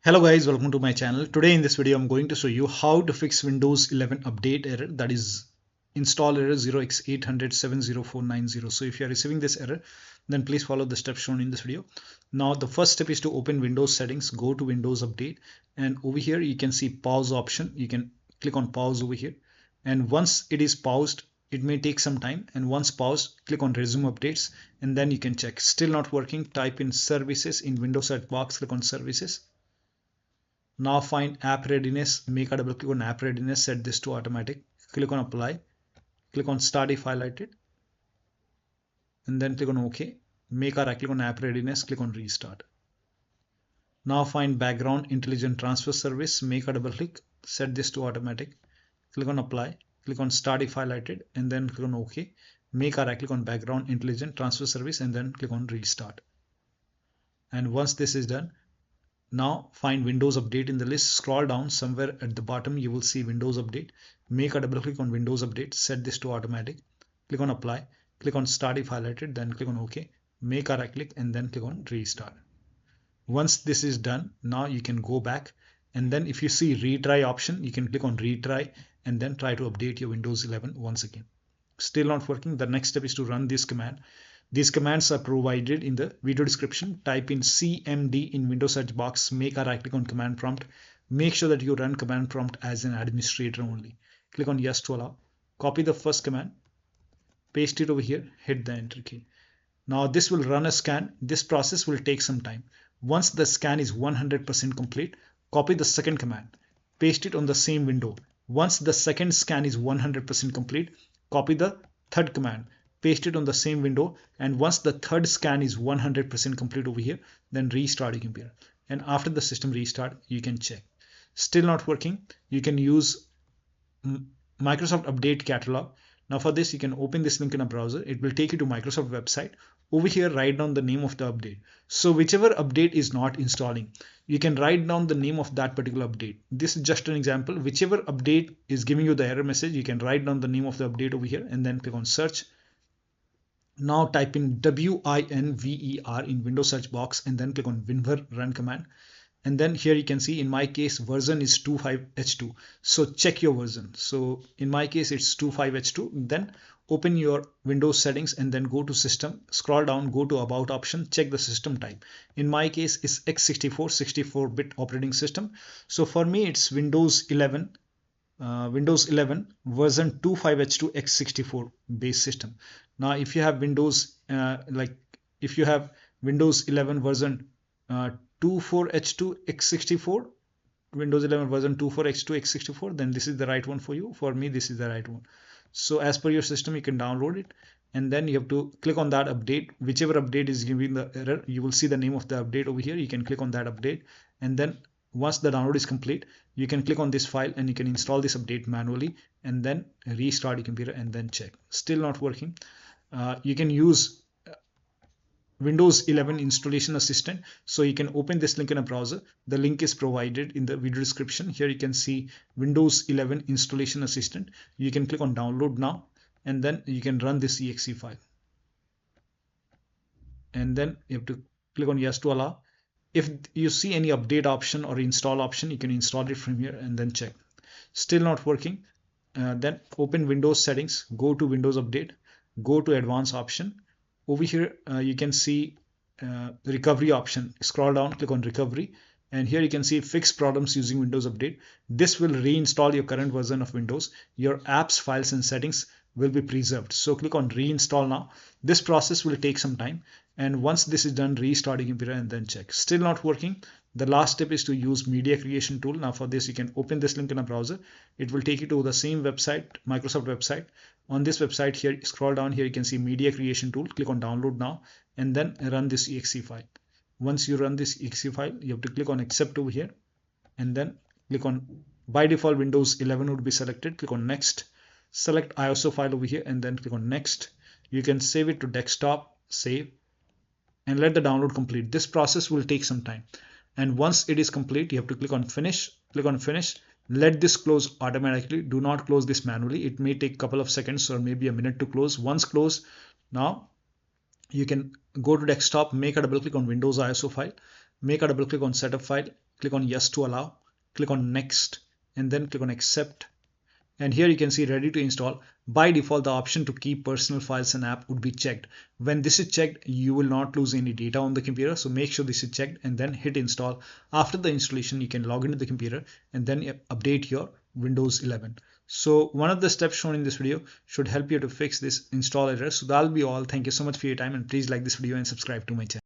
Hello guys, welcome to my channel. Today in this video I'm going to show you how to fix Windows 11 update error, that is install error 0x80070490. So if you are receiving this error, then please follow the steps shown in this video. Now the first step is to open Windows settings, go to Windows update, and over here you can see pause option. You can click on pause over here, and once it is paused, it may take some time, and once paused, click on resume updates, and then you can check. Still not working, type in services in Windows search box, click on services. Now find app readiness, make a double click on app readiness, set this to automatic, click on apply, click on start if highlighted, and then click on OK. Make a right click on app readiness, click on restart. Now find background intelligent transfer service, make a double click, set this to automatic, click on apply, click on start if highlighted, and then click on OK. Make a right click on background intelligent transfer service, and then click on restart. And once this is done, now find Windows Update in the list, scroll down somewhere at the bottom, you will see Windows Update. Make a double click on Windows Update, set this to automatic, click on apply, click on start if highlighted, then click on OK, make a right click and then click on restart. Once this is done, now you can go back, and then if you see retry option, you can click on retry and then try to update your Windows 11 once again. Still not working, the next step is to run this command. These commands are provided in the video description. Type in CMD in Windows search box, make a right click on command prompt. Make sure that you run command prompt as an administrator only. Click on yes to allow. Copy the first command, paste it over here, hit the enter key. Now this will run a scan. This process will take some time. Once the scan is 100% complete, copy the second command, paste it on the same window. Once the second scan is 100% complete, copy the third command, paste it on the same window, and once the third scan is 100% complete over here, then restart your computer. And after the system restart, you can check. Still not working, you can use Microsoft Update Catalog. Now for this, you can open this link in a browser. It will take you to Microsoft website. Over here, write down the name of the update. So whichever update is not installing, you can write down the name of that particular update. This is just an example. Whichever update is giving you the error message, you can write down the name of the update over here and then click on search. Now type in WINVER in Windows search box and then click on WinVer run command. And then here you can see in my case version is 25H2. So check your version. So in my case it's 25H2. Then open your Windows settings and then go to system, scroll down, go to about option, check the system type. In my case it's x64 64-bit operating system. So for me it's Windows 11 version 25H2 x64 base system. Now if you have Windows if you have Windows 11 version 24H2 x64, Windows 11 version 24H2 x64, then this is the right one for you. For me this is the right one. So as per your system, you can download it, and then you have to click on that update. Whichever update is giving the error, you will see the name of the update over here. You can click on that update, and then once the download is complete, you can click on this file and you can install this update manually and then restart your computer and then check. Still not working. You can use Windows 11 installation assistant. So you can open this link in a browser. The link is provided in the video description. Here you can see Windows 11 installation assistant. You can click on download now, and then you can run this exe file. And then you have to click on yes to allow. If you see any update option or install option, you can install it from here and then check. Still not working. Then open Windows settings, go to Windows Update, go to advanced option. Over here you can see recovery option. Scroll down, click on recovery, and here you can see fix problems using Windows Update. This will reinstall your current version of Windows. Your apps, files and settings will be preserved. So click on reinstall now. This process will take some time, and once this is done, restart your computer and then check. Still not working. The last step is to use media creation tool. Now for this, you can open this link in a browser. It will take you to the same website, Microsoft website. On this website here, scroll down, here you can see media creation tool. Click on download now and then run this exe file. Once you run this exe file, you have to click on accept over here and then click on, by default Windows 11 would be selected. Click on next, select ISO file over here and then click on next. You can save it to desktop, save, and let the download complete. This process will take some time, and once it is complete, you have to click on finish. Click on finish. Let this close automatically. Do not close this manually. It may take a couple of seconds or maybe a minute to close. Once closed, now you can go to desktop, make a double click on Windows ISO file, make a double click on setup file, click on yes to allow, click on next, and then click on accept. And here you can see ready to install. By default, the option to keep personal files and app would be checked. When this is checked, you will not lose any data on the computer. So make sure this is checked and then hit install. After the installation, you can log into the computer and then update your Windows 11. So one of the steps shown in this video should help you to fix this install error. So that'll be all. Thank you so much for your time, and please like this video and subscribe to my channel.